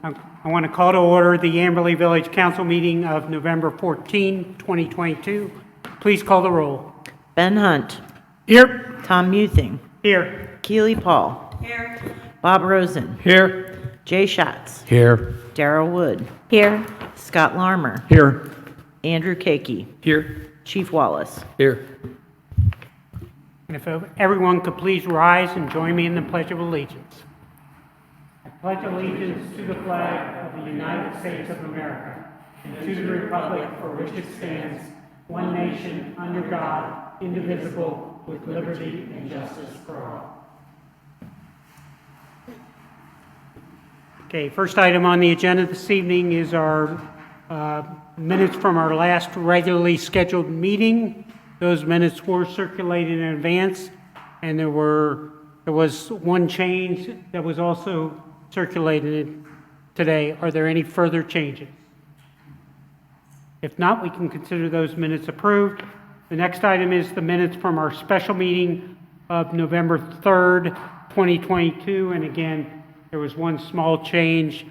I want to call to order the Amberley Village Council meeting of November 14, 2022. Please call the roll. Ben Hunt. Here. Tom Muthing. Here. Keely Paul. Here. Bob Rosen. Here. Jay Schatz. Here. Darrell Wood. Here. Scott Larmer. Here. Andrew Kakey. Here. Chief Wallace. Here. And if everyone could please rise and join me in the Pledge of Allegiance. I pledge allegiance to the flag of the United States of America and to the republic for which it stands, one nation, under God, indivisible, with liberty and justice for all. Okay, first item on the agenda this evening is our minutes from our last regularly scheduled meeting. Those minutes were circulated in advance, and there was one change that was also circulated today. Are there any further changes? If not, we can consider those minutes approved. The next item is the minutes from our special meeting of November 3rd, 2022. And again, there was one small change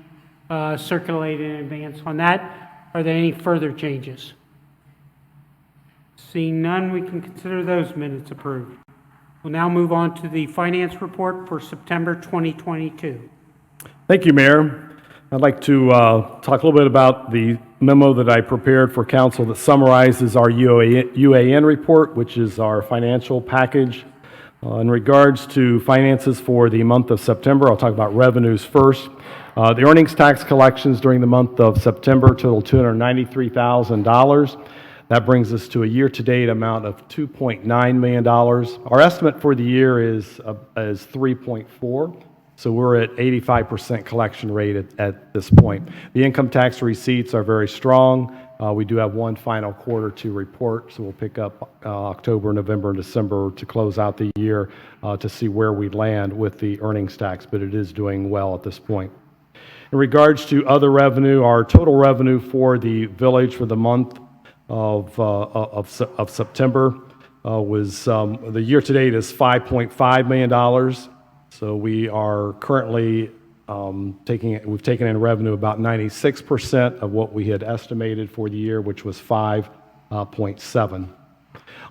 circulated in advance on that. Are there any further changes? Seeing none, we can consider those minutes approved. We'll now move on to the finance report for September 2022. Thank you, Mayor. I'd like to talk a little bit about the memo that I prepared for council that summarizes our UAN report, which is our financial package. In regards to finances for the month of September, I'll talk about revenues first. The earnings tax collections during the month of September total $293,000. That brings us to a year-to-date amount of $2.9 million. Our estimate for the year is 3.4, so we're at 85% collection rate at this point. The income tax receipts are very strong. We do have one final quarter to report, so we'll pick up October, November, and December to close out the year to see where we land with the earnings tax, but it is doing well at this point. In regards to other revenue, our total revenue for the village for the month of September was the year-to-date is $5.5 million. So we are currently we've taken in revenue about 96% of what we had estimated for the year, which was 5.7.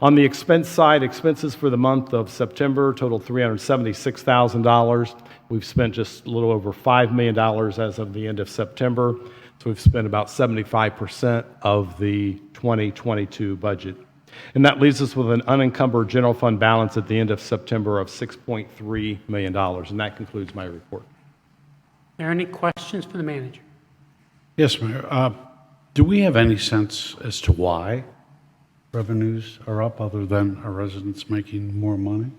On the expense side, expenses for the month of September totaled $376,000. We've spent just a little over $5 million as of the end of September. So we've spent about 75% of the 2022 budget. And that leaves us with an unencumbered general fund balance at the end of September of $6.3 million. And that concludes my report. Are there any questions for the manager? Yes, Mayor. Do we have any sense as to why revenues are up other than our residents making more money?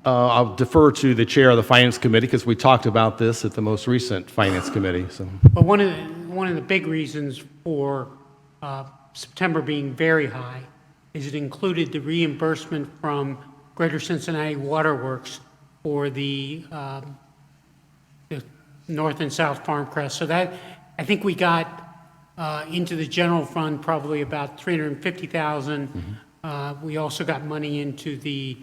I'll defer to the chair of the Finance Committee because we talked about this at the most recent Finance Committee. So, well, one of the big reasons for September being very high is it included the reimbursement from Greater Cincinnati Waterworks for the North and South Farm Crest. So that, I think we got into the general fund probably about $350,000. Mm-hmm. We also got money into the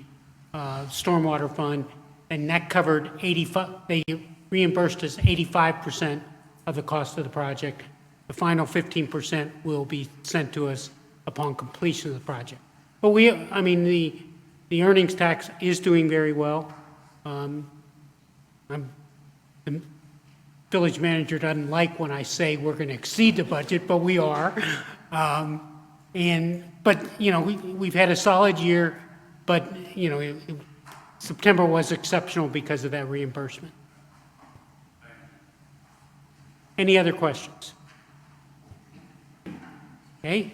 stormwater fund, and that covered 85. They reimbursed us 85% of the cost of the project. The final 15% will be sent to us upon completion of the project. But the earnings tax is doing very well. The village manager doesn't like when I say we're going to exceed the budget, but we are. But we've had a solid year. But, September was exceptional because of that reimbursement. Any other questions? Okay.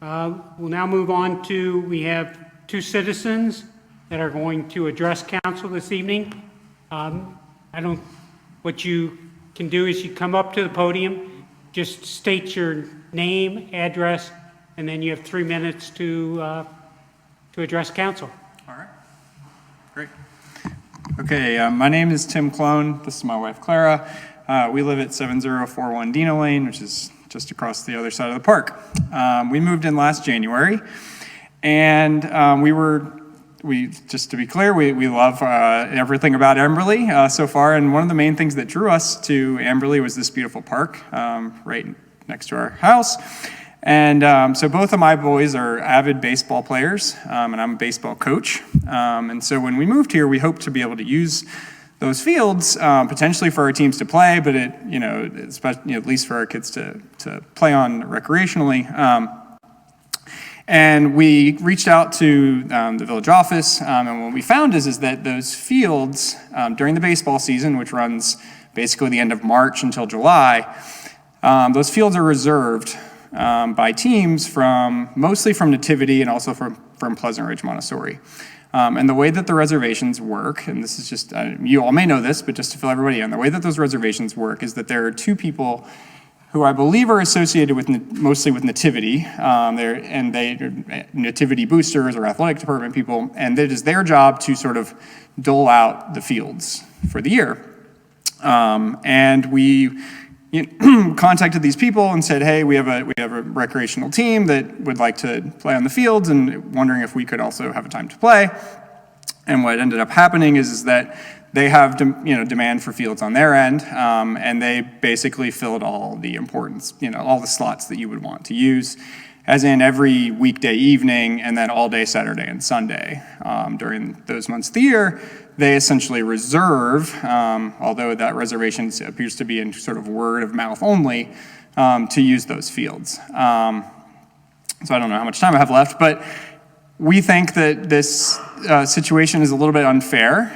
We'll now move on to, we have two citizens that are going to address council this evening. What you can do is you come up to the podium, just state your name, address, and then you have 3 minutes to address council. All right, great. Okay, my name is Tim Clone. This is my wife, Clara. We live at 7041 Dino Lane, which is just across the other side of the park. We moved in last January, and we just to be clear, we love everything about Amberley so far, and one of the main things that drew us to Amberley was this beautiful park right next to our house. And so both of my boys are avid baseball players, and I'm a baseball coach. And so when we moved here, we hoped to be able to use those fields potentially for our teams to play, but especially, at least for our kids to play on recreationally. And we reached out to the village office, and what we found is that those fields during the baseball season, which runs basically the end of March until July, those fields are reserved by teams mostly from Nativity and also from Pleasant Ridge Montessori. And the way that the reservations work, and this is just, you all may know this, but just to fill everybody in, the way that those reservations work is that there are two people who I believe are associated with mostly with Nativity. They're Nativity boosters or athletic department people, and it is their job to sort of dole out the fields for the year. And we contacted these people and said, hey, we have a recreational team that would like to play on the fields and wondering if we could also have a time to play. And what ended up happening is that they have demand for fields on their end, and they basically filled all the importance, all the slots that you would want to use, as in every weekday evening and then all day Saturday and Sunday. During those months of the year, they essentially reserve, although that reservation appears to be in sort of word of mouth only, to use those fields. So I don't know how much time I have left, but we think that this situation is a little bit unfair,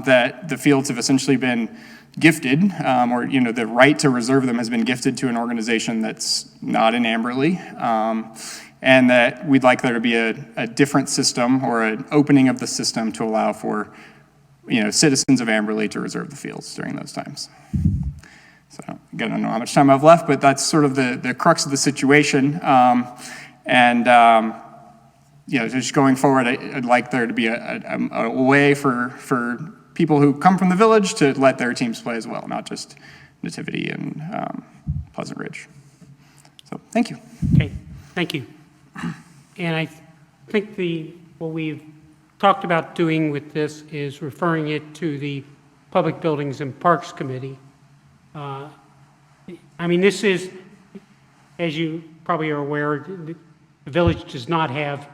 that the fields have essentially been gifted, or the right to reserve them has been gifted to an organization that's not in Amberley, and that we'd like there to be a different system or an opening of the system to allow for citizens of Amberley to reserve the fields during those times. So again, I don't know how much time I have left, but that's sort of the crux of the situation. Just going forward, I'd like there to be a way for people who come from the village to let their teams play as well, not just Nativity and Pleasant Ridge. So thank you. Okay, thank you. And I think what we've talked about doing with this is referring it to the Public Buildings and Parks Committee. This is, as you probably are aware, the village does not have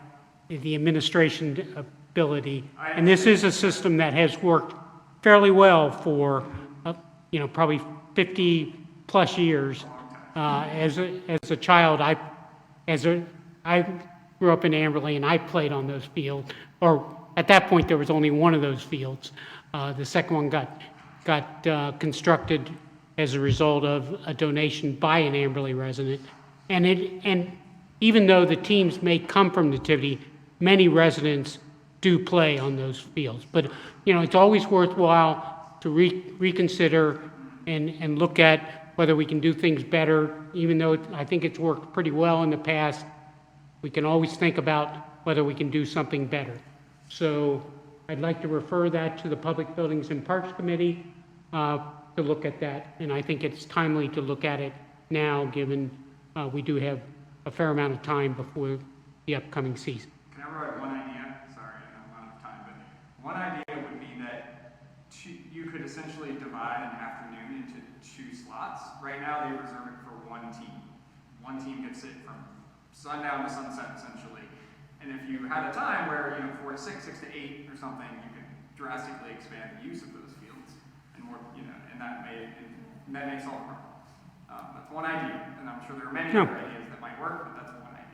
the administration ability, and this is a system that has worked fairly well for, probably 50 plus years. As a child, I grew up in Amberley, and I played on those fields. Or at that point, there was only one of those fields. The second one got constructed as a result of a donation by an Amberley resident. And even though the teams may come from Nativity, many residents do play on those fields. But it's always worthwhile to reconsider and look at whether we can do things better. Even though I think it's worked pretty well in the past, we can always think about whether we can do something better. So I'd like to refer that to the Public Buildings and Parks Committee to look at that. And I think it's timely to look at it now, given we do have a fair amount of time before the upcoming season. Can I provide one idea? Sorry, I don't have time, but one idea would be that you could essentially divide an afternoon into two slots. Right now, they reserve it for one team. One team gets it from sundown to sunset, essentially. And if you had a time where, 4 to 6, 6 to 8 or something, you could drastically expand the use of those fields. And more, and that may solve the problem. That's one idea, and I'm sure there are many other ideas that might work, but that's one idea.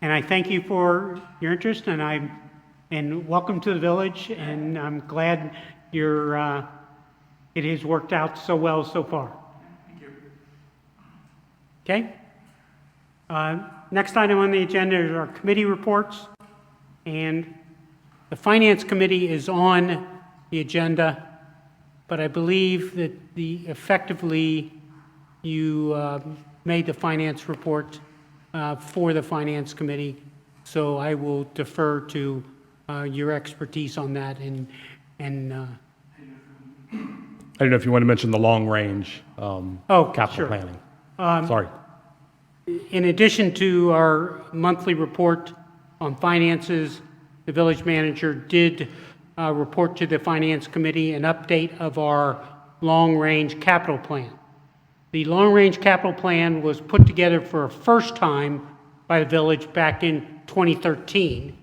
And I thank you for your interest, and welcome to the village, and I'm glad it has worked out so well so far. Thank you. Okay? Next item on the agenda is our committee reports, and the Finance Committee is on the agenda, but I believe that effectively you made the finance report for the Finance Committee, so I will defer to your expertise on that. And I don't know if you want to mention the long-range capital sure. planning. Sorry. In addition to our monthly report on finances, the village manager did report to the Finance Committee an update of our long-range capital plan. The long-range capital plan was put together for a first time by the village back in 2013,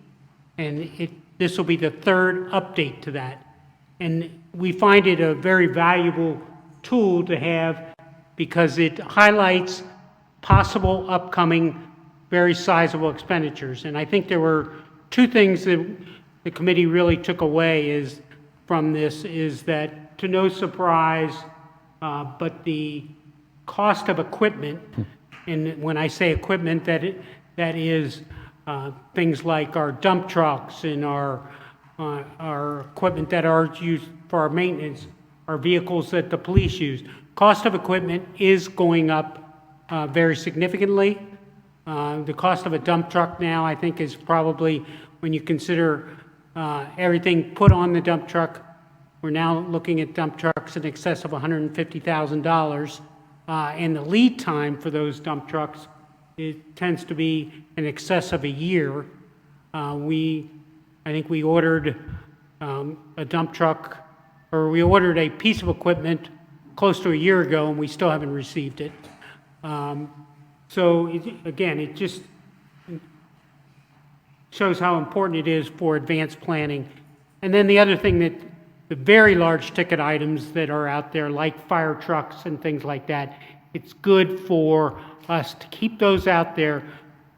and this will be the third update to that. And we find it a very valuable tool to have because it highlights possible upcoming very sizable expenditures. And I think there were two things that the committee really took away from this is that, to no surprise, but the cost of equipment, and when I say equipment, that is things like our dump trucks and our equipment that are used for our maintenance, our vehicles that the police use. Cost of equipment is going up very significantly. The cost of a dump truck now, I think, is probably, when you consider everything put on the dump truck, we're now looking at dump trucks in excess of $150,000. And the lead time for those dump trucks, it tends to be in excess of a year. I think we ordered a dump truck, or we ordered a piece of equipment close to a year ago, and we still haven't received it. Again, it just shows how important it is for advanced planning. And then the other thing, that the very large ticket items that are out there, like fire trucks and things like that, it's good for us to keep those out there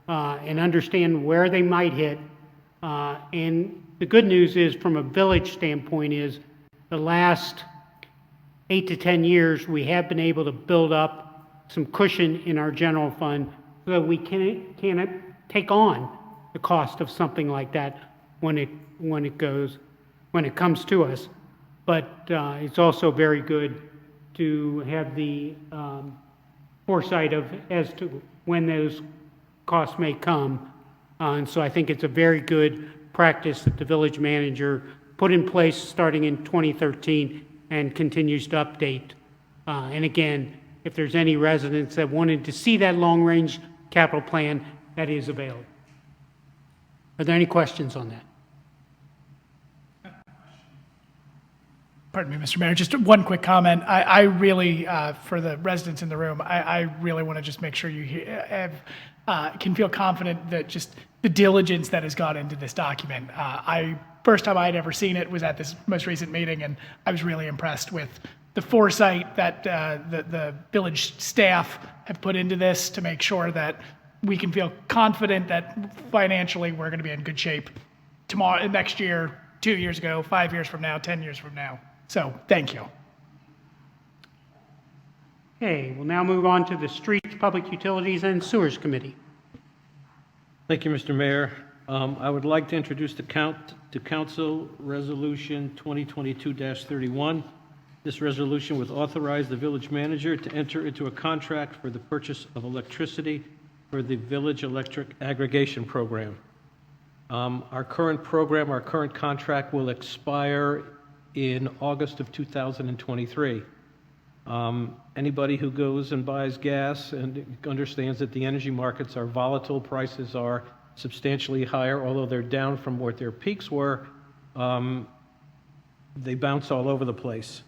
and understand where they might hit. And the good news is, from a village standpoint, is the last 8 to 10 years, we have been able to build up some cushion in our general fund so that we can take on the cost of something like that when it comes to us. But it's also very good to have the foresight as to when those costs may come. And so I think it's a very good practice that the village manager put in place starting in 2013 and continues to update. And again, if there's any residents that wanted to see that long-range capital plan, that is available. Are there any questions on that? Pardon me, Mr. Mayor, just one quick comment. I really, for the residents in the room, I really want to just make sure you can feel confident that just the diligence that has gone into this document. First time I had ever seen it was at this most recent meeting, and I was really impressed with the foresight that the village staff have put into this to make sure that we can feel confident that financially we're going to be in good shape tomorrow, next year, 2 years ago, 5 years from now, 10 years from now. So thank you. Okay, we'll now move on to the Streets, Public Utilities, and Sewers Committee. Thank you, Mr. Mayor. I would like to introduce to Council Resolution 2022-31. This resolution would authorize the village manager to enter into a contract for the purchase of electricity for the village electric aggregation program. Our current program, our current contract will expire in August of 2023. Anybody who goes and buys gas and understands that the energy markets are volatile, prices are substantially higher, although they're down from what their peaks were, they bounce all over the place.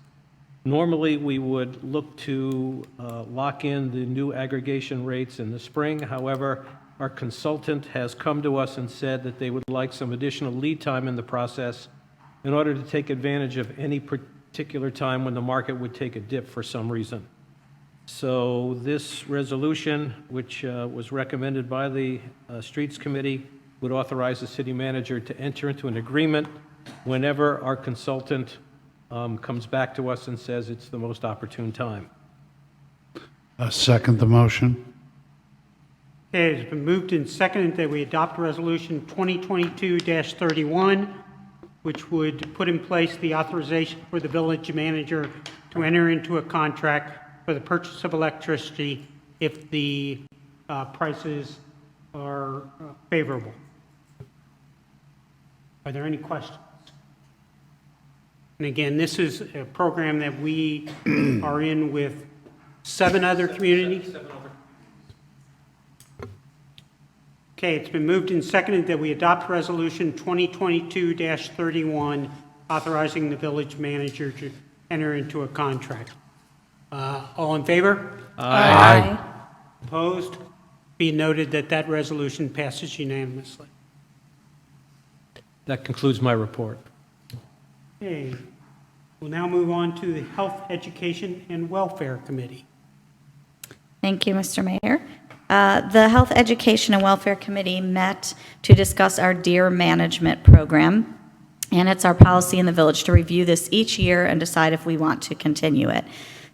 Normally, we would look to lock in the new aggregation rates in the spring. However, our consultant has come to us and said that they would like some additional lead time in the process in order to take advantage of any particular time when the market would take a dip for some reason. So this resolution, which was recommended by the Streets Committee, would authorize the city manager to enter into an agreement whenever our consultant comes back to us and says it's the most opportune time. Second the motion. Okay, it's been moved and seconded that we adopt Resolution 2022-31, which would put in place the authorization for the village manager to enter into a contract for the purchase of electricity if the prices are favorable. Are there any questions? And again, this is a program that we are in with 7 other communities. Okay, it's been moved and seconded that we adopt Resolution 2022-31, authorizing the village manager to enter into a contract. All in favor? Aye. Opposed? Be noted that that resolution passes unanimously. That concludes my report. Okay, we'll now move on to the Health, Education, and Welfare Committee. Thank you, Mr. Mayor. The Health, Education, and Welfare Committee met to discuss our DEER management program, and it's our policy in the village to review this each year and decide if we want to continue it.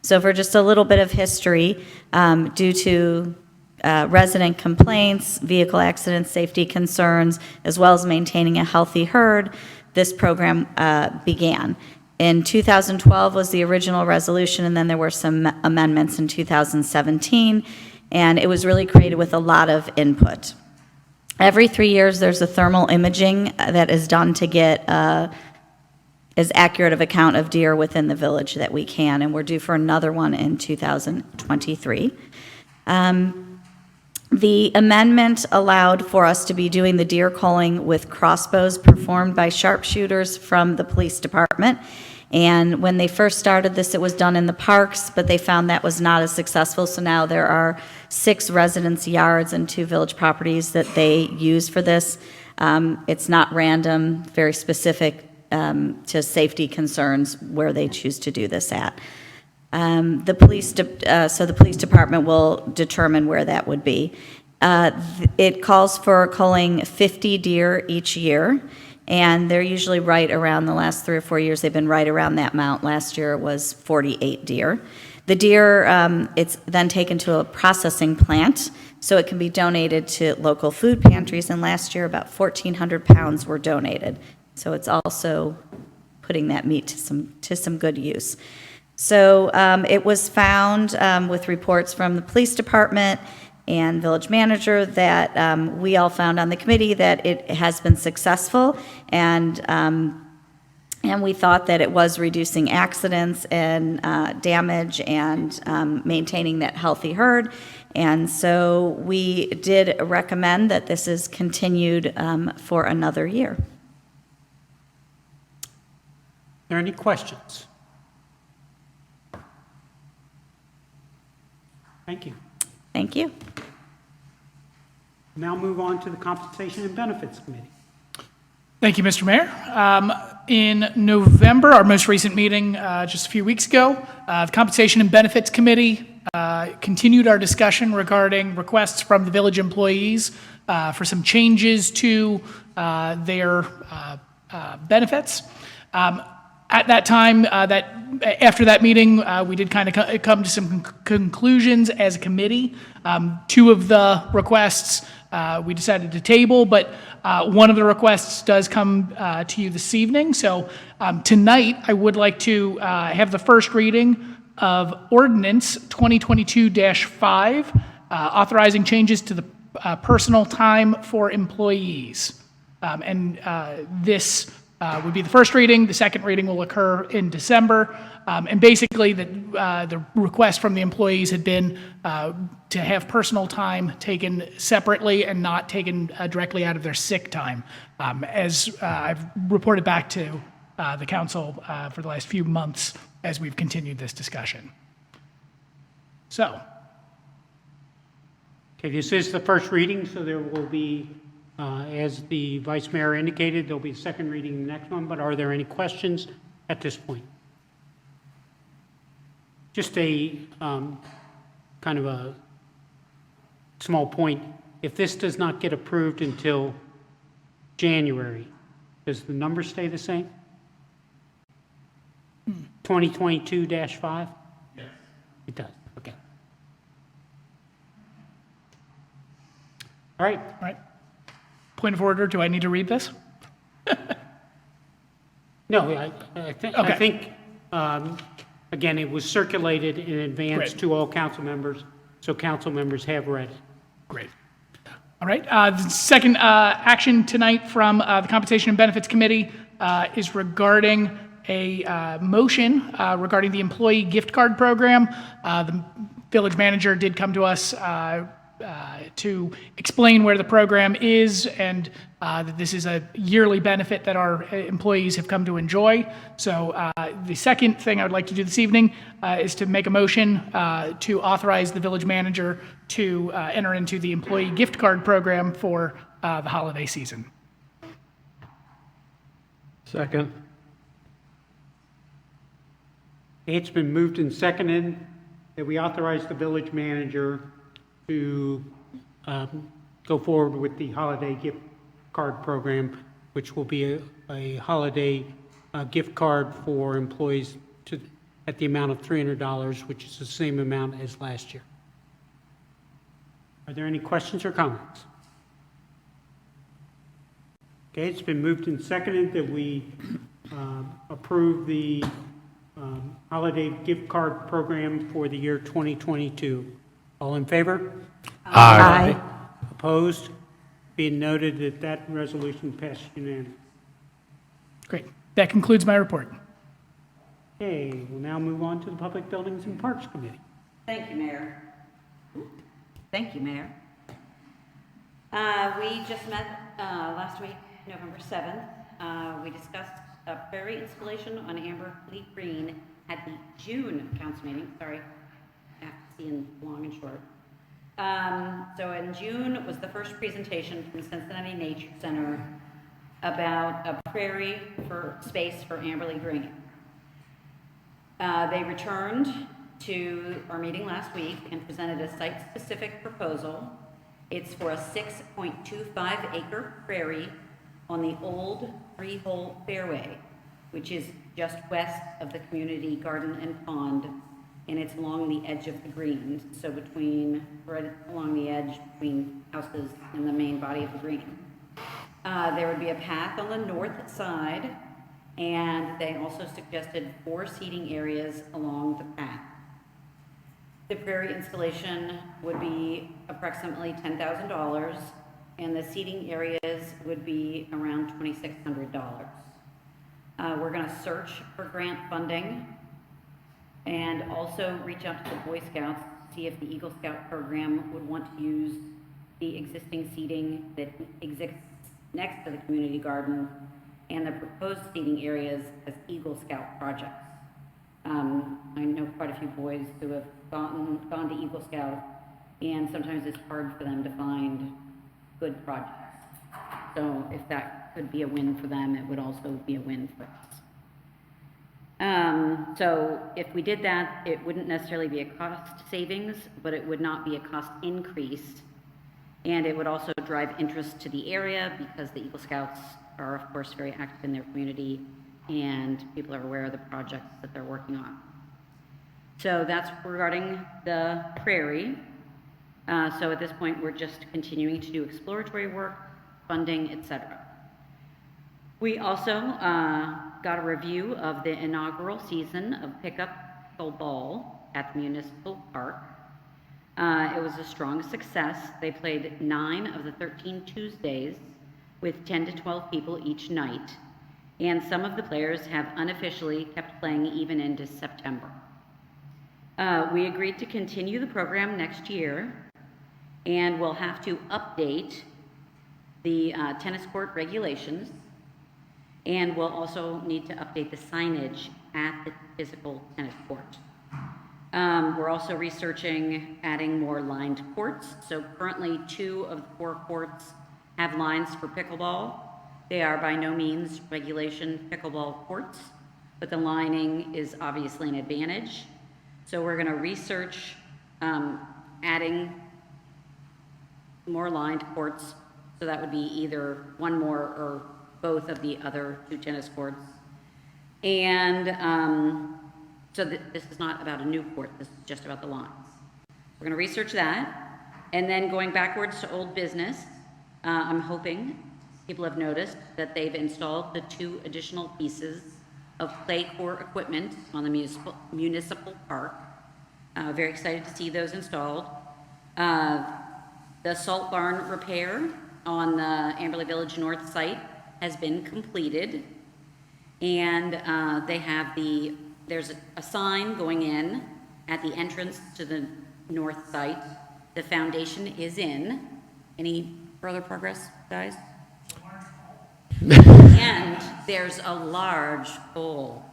So for just a little bit of history, due to resident complaints, vehicle accidents, safety concerns, as well as maintaining a healthy herd, this program began. In 2012 was the original resolution, and then there were some amendments in 2017, and it was really created with a lot of input. Every 3 years, there's a thermal imaging that is done to get as accurate of a count of deer within the village that we can, and we're due for another one in 2023. The amendment allowed for us to be doing the deer calling with crossbows performed by sharpshooters from the police department. And when they first started this, it was done in the parks, but they found that was not as successful. So now there are 6 residence yards and 2 village properties that they use for this. It's not random, very specific to safety concerns where they choose to do this at. So the police department will determine where that would be. It calls for culling 50 deer each year, and they're usually right around the last 3 or 4 years. They've been right around that amount. Last year it was 48 deer. The deer, it's then taken to a processing plant, so it can be donated to local food pantries, and last year about 1,400 pounds were donated. So it's also putting that meat to some good use. So it was found with reports from the police department and village manager that we all found on the committee that it has been successful, and we thought that it was reducing accidents and damage and maintaining that healthy herd. And so we did recommend that this is continued for another year. Are there any questions? Thank you. Thank you. Now move on to the Compensation and Benefits Committee. Thank you, Mr. Mayor. In November, our most recent meeting, just a few weeks ago, the Compensation and Benefits Committee continued our discussion regarding requests from the village employees for some changes to their benefits. At that time, after that meeting, we did kind of come to some conclusions as a committee. 2 of the requests we decided to table, but one of the requests does come to you this evening. So tonight, I would like to have the first reading of Ordinance 2022-5, authorizing changes to the personal time for employees. This would be the first reading. The second reading will occur in December. And basically, the request from the employees had been to have personal time taken separately and not taken directly out of their sick time, as I've reported back to the council for the last few months as we've continued this discussion. So. Okay, this is the first reading, so there will be, as the Vice Mayor indicated, there'll be a second reading in the next one, but are there any questions at this point? Just a kind of a small point. If this does not get approved until January, does the number stay the same? 2022-5? Yes. It does, okay. All right. All right. Point of order, do I need to read this? No, I Okay. think, again, it was circulated in advance Great. to all council members, so council members have read it. Great. All right. The second action tonight from the Compensation and Benefits Committee is regarding a motion regarding the employee gift card program. The village manager did come to us to explain where the program is and that this is a yearly benefit that our employees have come to enjoy. So the second thing I would like to do this evening is to make a motion to authorize the village manager to enter into the employee gift card program for the holiday season. Second. It's been moved and seconded that we authorize the village manager to go forward with the holiday gift card program, which will be a holiday gift card for employees at the amount of $300, which is the same amount as last year. Are there any questions or comments? Okay, it's been moved and seconded that we approve the holiday gift card program for the year 2022. All in favor? Aye. Opposed? Being noted that that resolution passed unanimously. Great. That concludes my report. Okay, we'll now move on to the Public Buildings and Parks Committee. Thank you, Mayor. Thank you, Mayor. We just met last week, November 7th. We discussed a prairie installation on Amberley Green at the June council meeting. Sorry, after seeing long and short. So in June was the first presentation from Cincinnati Nature Center about a prairie for space for Amberley Green. They returned to our meeting last week and presented a site-specific proposal. It's for a 6.25 acre prairie on the old three-hole fairway, which is just west of the community garden and pond, and it's along the edge of the green, so right along the edge between houses and the main body of the green. There would be a path on the north side, and they also suggested 4 seating areas along the path. The prairie installation would be approximately $10,000, and the seating areas would be around $2,600. We're going to search for grant funding and also reach out to the Boy Scouts to see if the Eagle Scout program would want to use the existing seating that exists next to the community garden and the proposed seating areas as Eagle Scout projects. I know quite a few boys who have gone to Eagle Scout, and sometimes it's hard for them to find good projects. So if that could be a win for them, it would also be a win for us. So if we did that, it wouldn't necessarily be a cost savings, but it would not be a cost increase. And it would also drive interest to the area because the Eagle Scouts are, of course, very active in their community and people are aware of the projects that they're working on. So that's regarding the prairie. So at this point, we're just continuing to do exploratory work, funding, etc. We also got a review of the inaugural season of pickup ball at the municipal park. It was a strong success. They played 9 of the 13 Tuesdays with 10 to 12 people each night. And some of the players have unofficially kept playing even into September. We agreed to continue the program next year, and we'll have to update the tennis court regulations, and we'll also need to update the signage at the physical tennis court. We're also researching adding more lined courts. So currently 2 of the 4 courts have lines for pickleball. They are by no means regulation pickleball courts, but the lining is obviously an advantage. So we're going to research adding more lined courts. So that would be either one more or both of the other 2 tennis courts. And so this is not about a new court, this is just about the lines. We're going to research that. And then going backwards to old business, I'm hoping people have noticed that they've installed the 2 additional pieces of play core equipment on the municipal park. Very excited to see those installed. The salt barn repair on the Amberley Village North site has been completed. And they have there's a sign going in at the entrance to the north site The foundation is in. Any further progress, guys? And there's a large hole.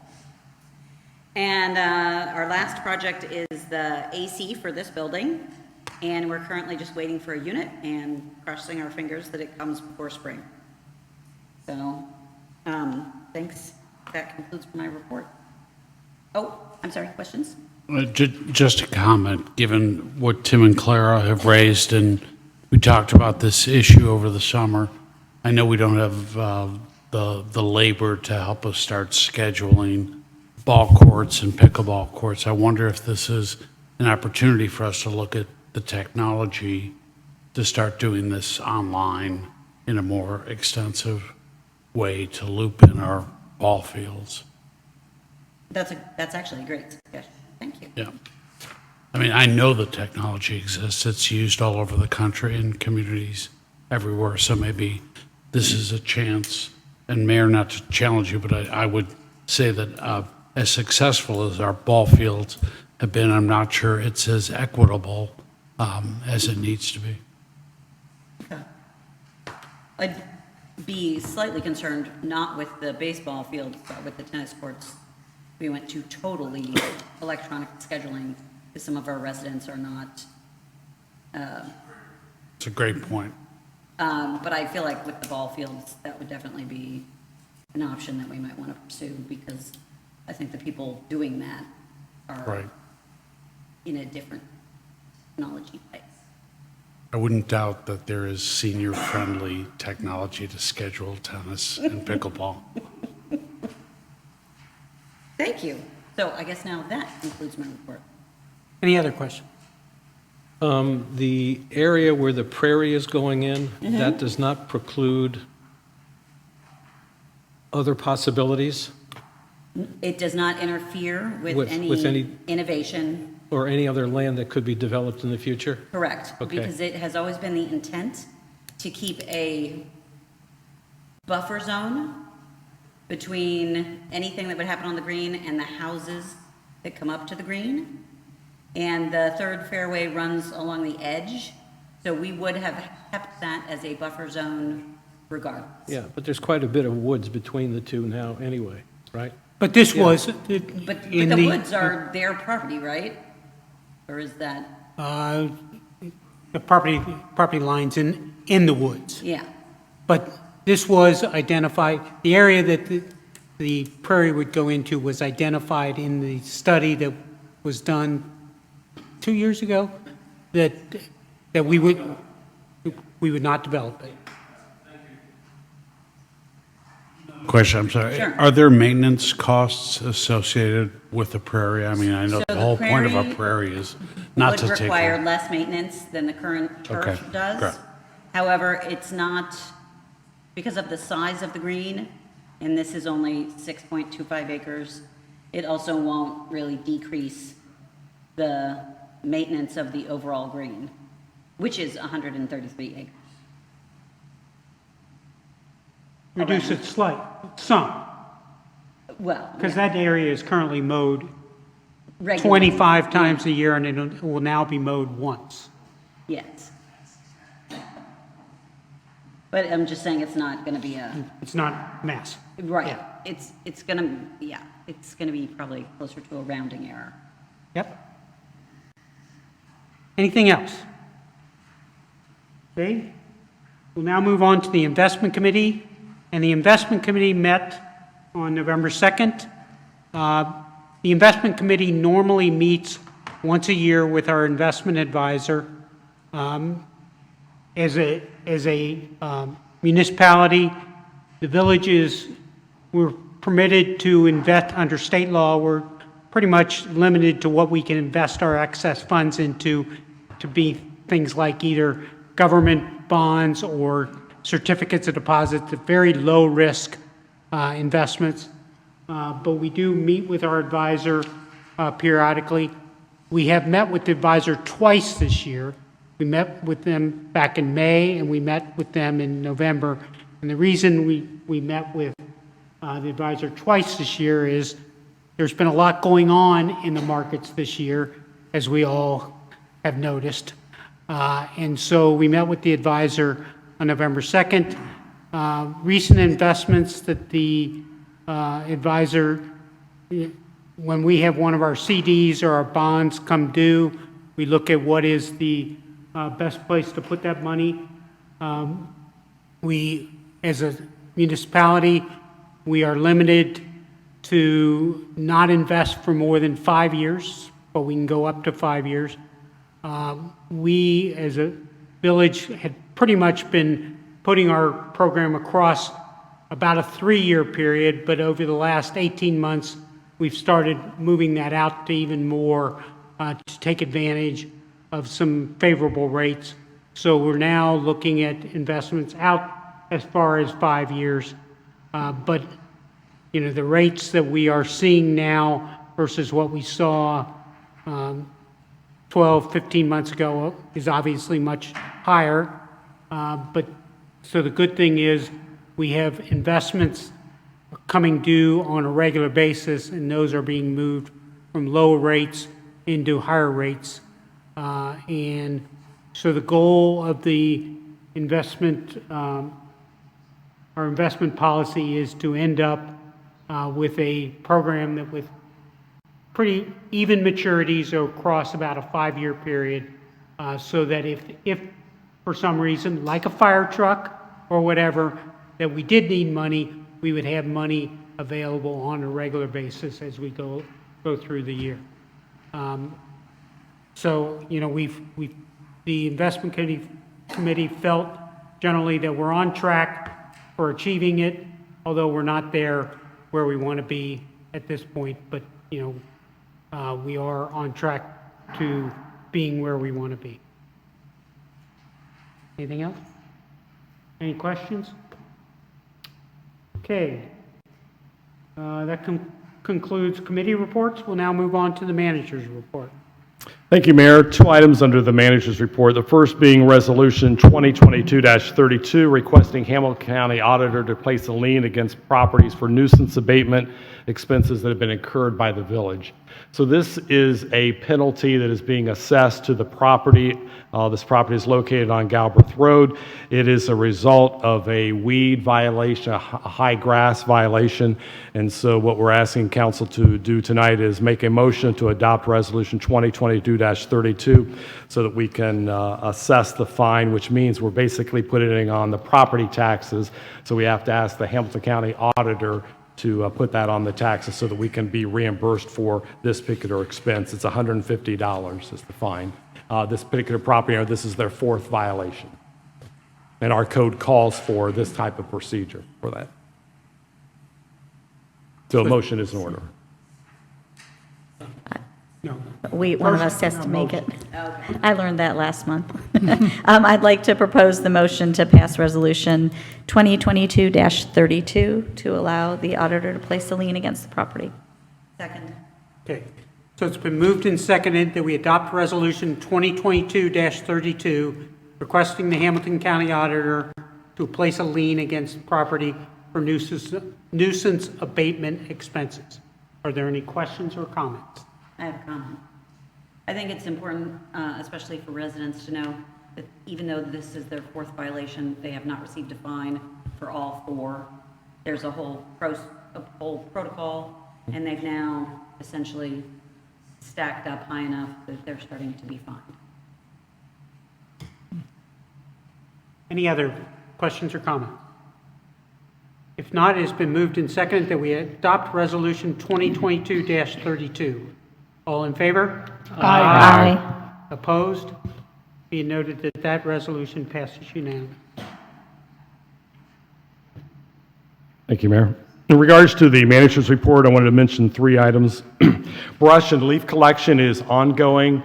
And our last project is the AC for this building, and we're currently just waiting for a unit and crossing our fingers that it comes before spring. So, thanks. That concludes my report. Oh, I'm sorry, questions? Just a comment, given what Tim and Clara have raised, and we talked about this issue over the summer. I know we don't have the labor to help us start scheduling ball courts and pickleball courts. I wonder if this is an opportunity for us to look at the technology to start doing this online in a more extensive way to loop in our ball fields. That's actually a great suggestion. Thank you. Yeah. I mean, I know the technology exists. It's used all over the country in communities everywhere. So maybe this is a chance. And Mayor, not to challenge you, but I would say that as successful as our ball fields have been, I'm not sure it's as equitable as it needs to be. Okay. I'd be slightly concerned, not with the baseball fields, but with the tennis courts. We went to totally electronic scheduling because some of our residents are not. It's a great point. But I feel like with the ball fields, that would definitely be an option that we might want to pursue because I think the people doing that are Right. in a different technology place. I wouldn't doubt that there is senior-friendly technology to schedule tennis and pickleball. Thank you. So I guess now that concludes my report. Any other questions? The area where the prairie is going in, that does not preclude other possibilities It does not interfere with With any- innovation. or any other land that could be developed in the future? Correct. Okay. Because it has always been the intent to keep a buffer zone between anything that would happen on the green and the houses that come up to the green. And the third fairway runs along the edge, so we would have kept that as a buffer zone regardless. Yeah, but there's quite a bit of woods between the two now anyway, right? But this was But in the woods are their property, right? Or is that, the property lines in the woods. yeah, But this was identified, the area that the prairie would go into was identified in the study that was done 2 years ago, that we would not develop it. Question, I'm sorry. Sure. Are there maintenance costs associated with the prairie? I mean, I know So the the whole point of a prairie prairie is not would to take. require less maintenance than the current turf Okay, does. correct. However, it's not, because of the size of the green, and this is only 6.25 acres, it also won't really decrease the maintenance of the overall green, which is 133 acres. Reduce it some, Well, because yeah, that area is currently mowed regularly. 25 times a year, and it will now be mowed once. Yes. But I'm just saying it's not gonna be a, It's not massive. right, Yeah. it's gonna, yeah, it's gonna be probably closer to a rounding error. Yep. Anything else? Okay. We'll now move on to the Investment Committee, and the Investment Committee met on November 2nd. The Investment Committee normally meets once a year with our investment advisor. As a municipality, the villages, we're permitted to invest under state law. We're pretty much limited to what we can invest our excess funds into, to be things like either government bonds or certificates of deposit, the very low-risk investments. But we do meet with our advisor periodically. We have met with the advisor twice this year. We met with them back in May, and we met with them in November. And the reason we met with the advisor twice this year is there's been a lot going on in the markets this year, as we all have noticed. And so we met with the advisor on November 2nd. Recent investments that the advisor, when we have one of our CDs or our bonds come due, we look at what is the best place to put that money. We, as a municipality, we are limited to not invest for more than 5 years, but we can go up to 5 years. We, as a village, had pretty much been putting our program across about a 3-year period, but over the last 18 months, we've started moving that out to even more to take advantage of some favorable rates. So we're now looking at investments out as far as 5 years. But, you know, the rates that we are seeing now versus what we saw 12, 15 months ago is obviously much higher. But so the good thing is we have investments coming due on a regular basis, and those are being moved from lower rates into higher rates. And so the goal of the investment, our investment policy is to end up with a program that with pretty even maturities across about a 5-year period, so that if for some reason, like a fire truck or whatever, that we did need money, we would have money available on a regular basis as we go through the year. So, you know, the investment committee felt generally that we're on track for achieving it, although we're not there where we want to be at this point, but, you know, we are on track to being where we want to be. Anything else? Any questions? Okay. That concludes committee reports. We'll now move on to the manager's report. Thank you, Mayor. 2 items under the manager's report. The first being Resolution 2022-32, requesting Hamilton County Auditor to place a lien against properties for nuisance abatement expenses that have been incurred by the village. So this is a penalty that is being assessed to the property. This property is located on Galbraith Road. It is a result of a weed violation, a high grass violation. And so what we're asking council to do tonight is make a motion to adopt Resolution 2022-32 so that we can assess the fine, which means we're basically putting it on the property taxes. So we have to ask the Hamilton County Auditor to put that on the taxes so that we can be reimbursed for this particular expense. It's $150 is the fine. This particular property owner, this is their 4th violation. And our code calls for this type of procedure for that. So a motion is in order. One of us has to make it. I learned that last month. I'd like to propose the motion to pass Resolution 2022-32 to allow the auditor to place a lien against the property. Second. Okay. So it's been moved and seconded that we adopt Resolution 2022-32, requesting the Hamilton County Auditor to place a lien against property for nuisance abatement expenses. Are there any questions or comments? I have a comment. I think it's important, especially for residents, to know that even though this is their 4th violation, they have not received a fine for all 4. There's a whole protocol, and they've now essentially stacked up high enough that they're starting to be fined. Any other questions or comments? If not, it has been moved and seconded that we adopt Resolution 2022-32. All in favor? Aye. Opposed? Be it noted that that resolution passes unanimously. Thank you, Mayor. In regards to the manager's report, I wanted to mention 3 items. Brush and leaf collection is ongoing.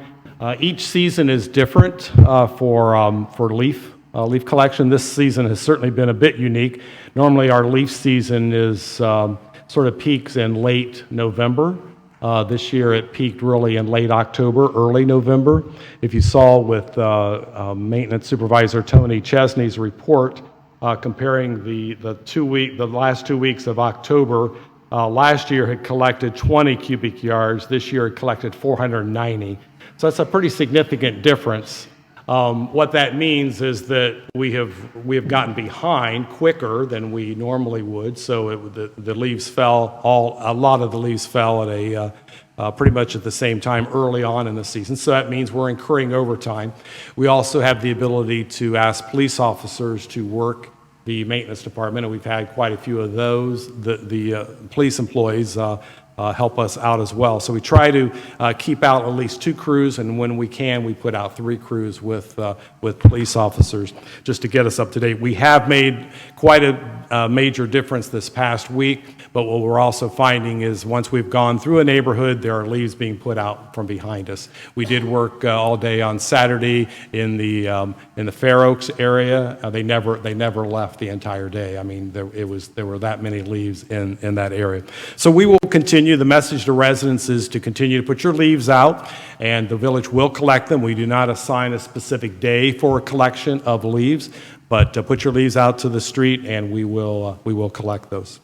Each season is different for leaf collection. This season has certainly been a bit unique. Normally, our leaf season is sort of peaks in late November. This year, it peaked really in late October, early November. If you saw with Maintenance Supervisor Tony Chesney's report, comparing the last 2 weeks of October, last year had collected 20 cubic yards. This year it collected 490. So that's a pretty significant difference. What that means is that we have gotten behind quicker than we normally would. So the leaves fell, a lot of the leaves fell at pretty much at the same time early on in the season. So that means we're incurring overtime. We also have the ability to ask police officers to work the maintenance department, and we've had quite a few of those. The police employees help us out as well. So we try to keep out at least 2 crews, and when we can, we put out 3 crews with police officers just to get us up to date. We have made quite a major difference this past week, but what we're also finding is once we've gone through a neighborhood, there are leaves being put out from behind us. We did work all day on Saturday in the Fair Oaks area. They never left the entire day. I mean, there were that many leaves in that area. So we will continue. The message to residents is to continue to put your leaves out, and the village will collect them. We do not assign a specific day for collection of leaves, but put your leaves out to the street, and we will collect those.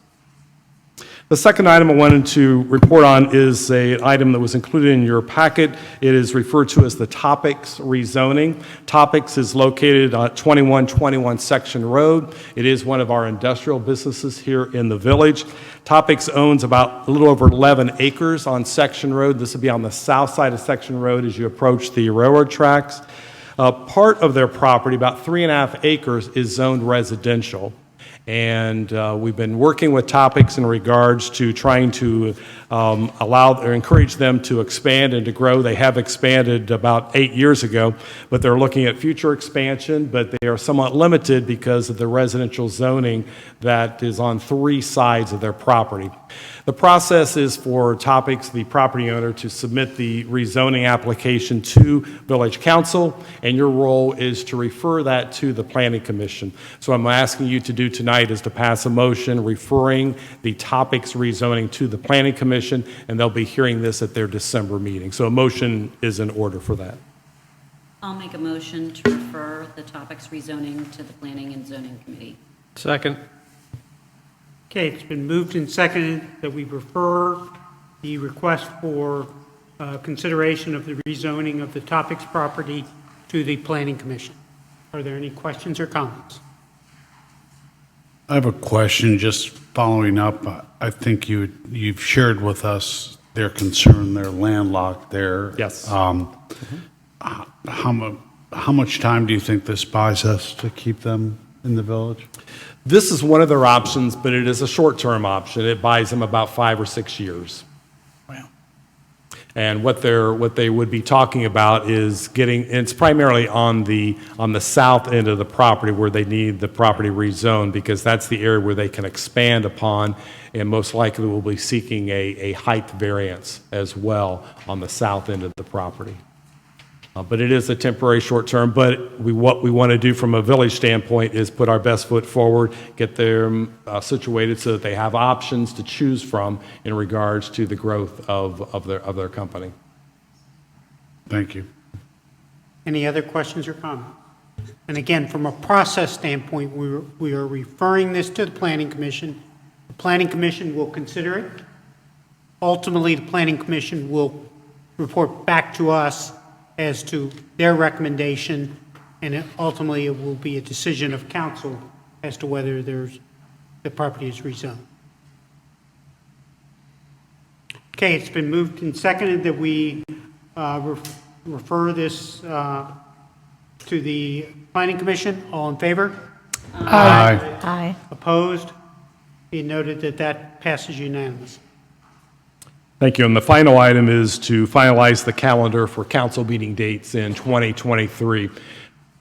The second item I wanted to report on is an item that was included in your packet. It is referred to as the Topics rezoning. Topics is located on 2121 Section Road. It is one of our industrial businesses here in the village. Topics owns about a little over 11 acres on Section Road. This will be on the south side of Section Road as you approach the railroad tracks. Part of their property, about 3.5 acres, is zoned residential. And we've been working with Topics in regards to trying to allow or encourage them to expand and to grow. They have expanded about 8 years ago, but they're looking at future expansion, but they are somewhat limited because of the residential zoning that is on 3 sides of their property. The process is for Topics, the property owner, to submit the rezoning application to Village Council, and your role is to refer that to the Planning Commission. So I'm asking you to do tonight is to pass a motion referring the Topics rezoning to the Planning Commission, and they'll be hearing this at their December meeting. So a motion is in order for that. I'll make a motion to refer the Topics rezoning to the Planning and Zoning Committee. Second. Okay, it's been moved and seconded that we refer the request for consideration of the rezoning of the Topics property to the Planning Commission. Are there any questions or comments? I have a question just following up. I think you've shared with us their concern, they're landlocked there. Yes. How much time do you think this buys us to keep them in the village? This is one of their options, but it is a short-term option. It buys them about 5 or 6 years. Wow. And what they would be talking about is getting, and it's primarily on the south end of the property where they need the property rezoned, because that's the area where they can expand upon, and most likely will be seeking a height variance as well on the south end of the property. But it is a temporary short-term, but what we want to do from a village standpoint is put our best foot forward, get them situated so that they have options to choose from in regards to the growth of their company. Thank you. Any other questions or comments? And again, from a process standpoint, we are referring this to the Planning Commission. The Planning Commission will consider it. Ultimately, the Planning Commission will report back to us as to their recommendation, and ultimately it will be a decision of council as to whether the property is rezoned. Okay, it's been moved and seconded that we refer this to the Planning Commission. All in favor? Aye. Aye. Opposed? Be noted that that passes unanimously. Thank you. And the final item is to finalize the calendar for council meeting dates in 2023.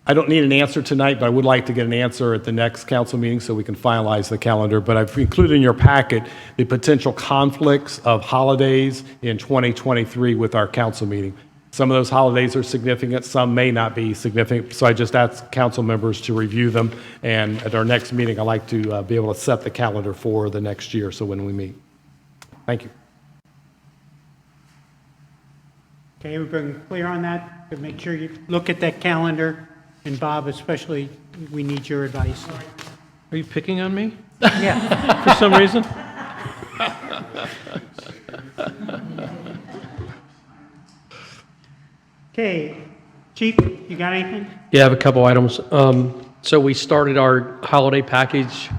I don't need an answer tonight, but I would like to get an answer at the next council meeting so we can finalize the calendar. But I've included in your packet the potential conflicts of holidays in 2023 with our council meeting. Some of those holidays are significant, some may not be significant. So I just ask council members to review them. And at our next meeting, I'd like to be able to set the calendar for the next year, so when we meet. Thank you. Okay, everybody clear on that? But make sure you look at that calendar, and Bob especially, we need your advice. Are you picking on me Yeah. for some reason? Okay, Chief, you got anything? Yeah, I have a couple items. So we started our holiday package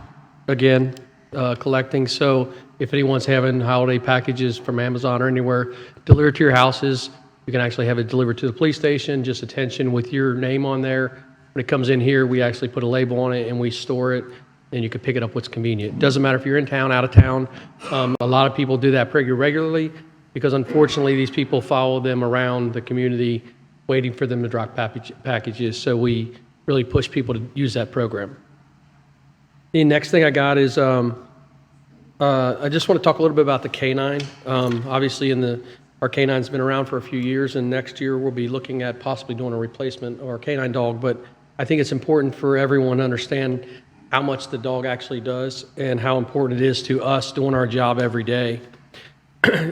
again, collecting. So if anyone's having holiday packages from Amazon or anywhere delivered to your houses, you can actually have it delivered to the police station, just attention with your name on there. When it comes in here, we actually put a label on it and we store it, and you can pick it up what's convenient. Doesn't matter if you're in town, out of town. A lot of people do that pretty regularly because unfortunately these people follow them around the community waiting for them to drop packages. So we really push people to use that program. The next thing I got is I just want to talk a little bit about the canine. Obviously, our canine's been around for a few years, and next year we'll be looking at possibly doing a replacement of our canine dog. But I think it's important for everyone to understand how much the dog actually does and how important it is to us doing our job every day.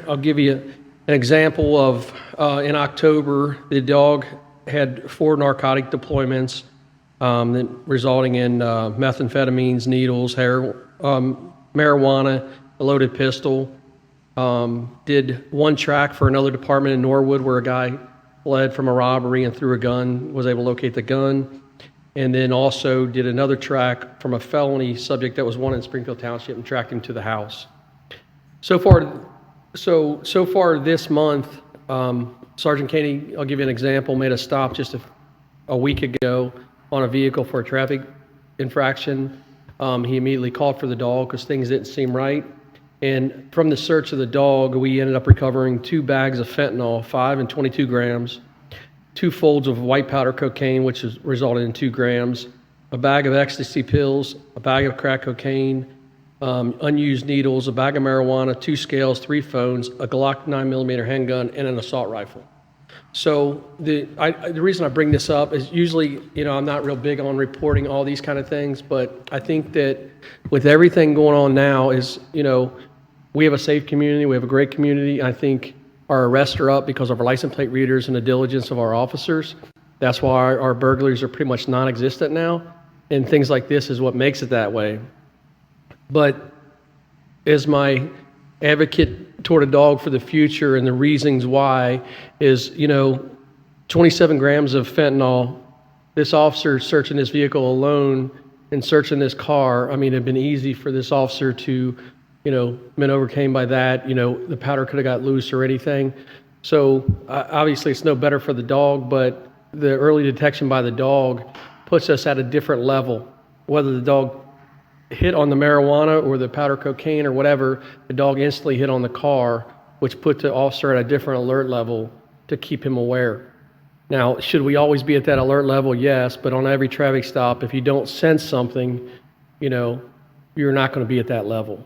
I'll give you an example of in October, the dog had 4 narcotic deployments resulting in methamphetamines, needles, marijuana, a loaded pistol. Did one track for another department in Norwood where a guy fled from a robbery and threw a gun, was able to locate the gun. And then also did another track from a felony subject that was wanted in Springfield Township and tracked him to the house. So far this month, Sergeant Caney, I'll give you an example, made a stop just a week ago on a vehicle for a traffic infraction. He immediately called for the dog because things didn't seem right. And from the search of the dog, we ended up recovering 2 bags of fentanyl, 5 and 22 grams, 2 folds of white powder cocaine, which has resulted in 2 grams, a bag of ecstasy pills, a bag of crack cocaine, unused needles, a bag of marijuana, 2 scales, 3 phones, a Glock 9mm handgun, and an assault rifle. So the reason I bring this up is usually, I'm not real big on reporting all these kind of things, but I think that with everything going on now is, we have a safe community, we have a great community. I think our arrests are up because of our license plate readers and the diligence of our officers. That's why our burglaries are pretty much non-existent now, and things like this is what makes it that way. But as my advocate toward a dog for the future and the reasons why is, 27 grams of fentanyl, this officer searching this vehicle alone and searching this car, it'd been easy for this officer to, been overcame by that, the powder could have got loose or anything. So obviously it's no better for the dog, but the early detection by the dog puts us at a different level. Whether the dog hit on the marijuana or the powder cocaine or whatever, the dog instantly hit on the car, which put the officer at a different alert level to keep him aware. Now, should we always be at that alert level? Yes, but on every traffic stop, if you don't sense something, you're not going to be at that level.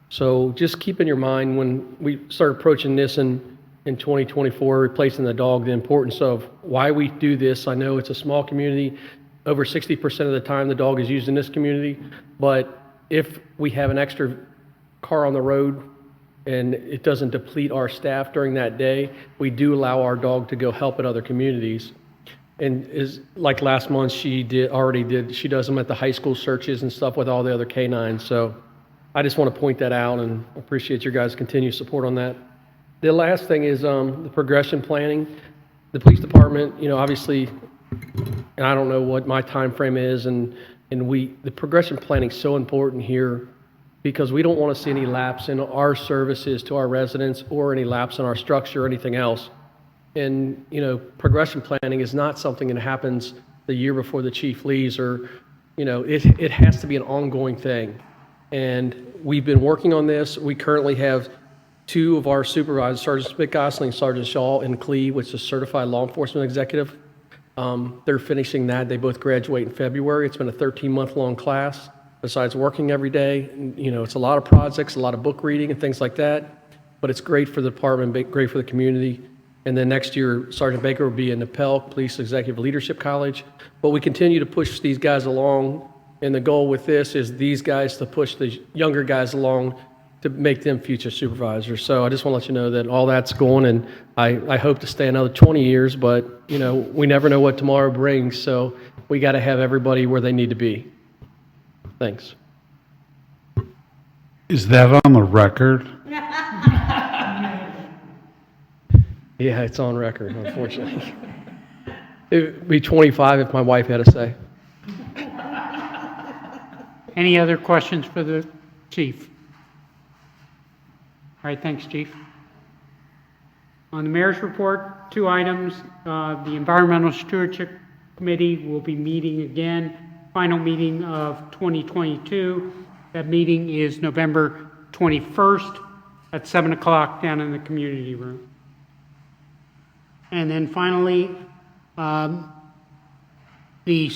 So just keep in your mind when we start approaching this in 2024, replacing the dog, the importance of why we do this. I know it's a small community. Over 60% of the time the dog is used in this community, but if we have an extra car on the road and it doesn't deplete our staff during that day, we do allow our dog to go help at other communities. And is like last month she does them at the high school searches and stuff with all the other canines. So I just want to point that out and appreciate your guys' continued support on that. The last thing is the progression planning. The police department, obviously, and I don't know what my time frame is, and the progression planning is so important here because we don't want to see any lapse in our services to our residents or any lapse in our structure or anything else. And, progression planning is not something that happens the year before the chief leaves or, it has to be an ongoing thing. And we've been working on this. We currently have 2 of our supervisors, Sergeant Smith-Gosling, Sergeant Shaw, and Clee, which is a certified law enforcement executive. They're finishing that. They both graduate in February. It's been a 13-month-long class. Besides working every day, it's a lot of projects, a lot of book reading and things like that. But it's great for the department, great for the community. And then next year, Sergeant Baker will be in Nepel Police Executive Leadership College. But we continue to push these guys along. And the goal with this is these guys to push the younger guys along to make them future supervisors. So I just want to let you know that all that's going, and I hope to stay another 20 years, but we never know what tomorrow brings, so we got to have everybody where they need to be. Thanks. Is that on the record? Yeah, it's on record, unfortunately. It'd be 25 if my wife had a say. Any other questions for the chief? All right, thanks, chief. On the mayor's report, 2 items. The Environmental Stewardship Committee will be meeting again, final meeting of 2022. That meeting is November 21st at 7 o'clock down in the community room. And then finally, the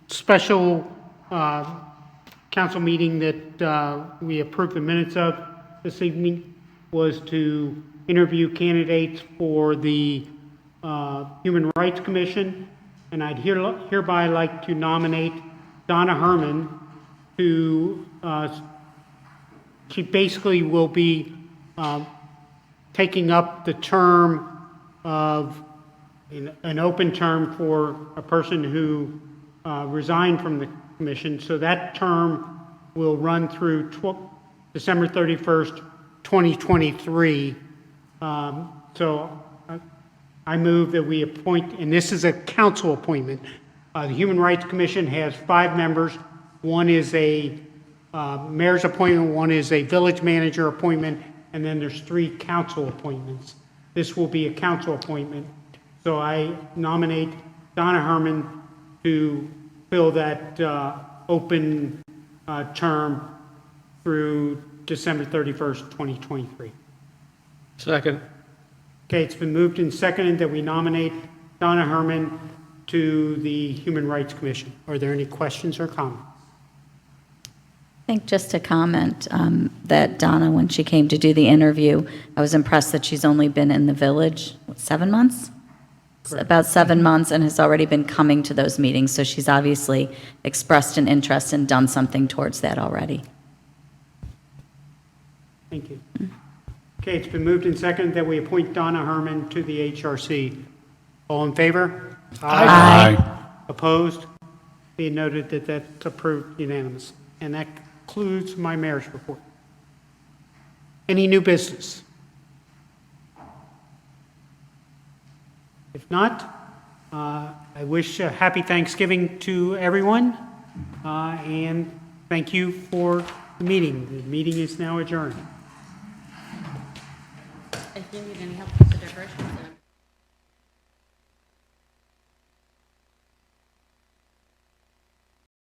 special council meeting that we approved the minutes of this evening was to interview candidates for the Human Rights Commission, and I'd hereby like to nominate Donna Herman to, she basically will be taking up the term of an open term for a person who resigned from the commission. So that term will run through December 31st, 2023. So I move that we appoint, and this is a council appointment. The Human Rights Commission has 5 members. One is a mayor's appointment, one is a village manager appointment, and then there's 3 council appointments. This will be a council appointment. So I nominate Donna Herman to fill that open term through December 31st, 2023. Second. Okay, it's been moved and seconded that we nominate Donna Herman to the Human Rights Commission. Are there any questions or comments? I think just to comment that Donna, when she came to do the interview, I was impressed that she's only been in the village, 7 months? About 7 months, and has already been coming to those meetings, so she's obviously expressed an interest and done something towards that already. Thank you. Okay, it's been moved and seconded that we appoint Donna Herman to the HRC. All in favor? Aye. Opposed? Be noted that that's approved unanimous. And that concludes my mayor's report. Any new business? If not, I wish a happy Thanksgiving to everyone, and thank you for the meeting. The meeting is now adjourned. If you need any help with the decorations,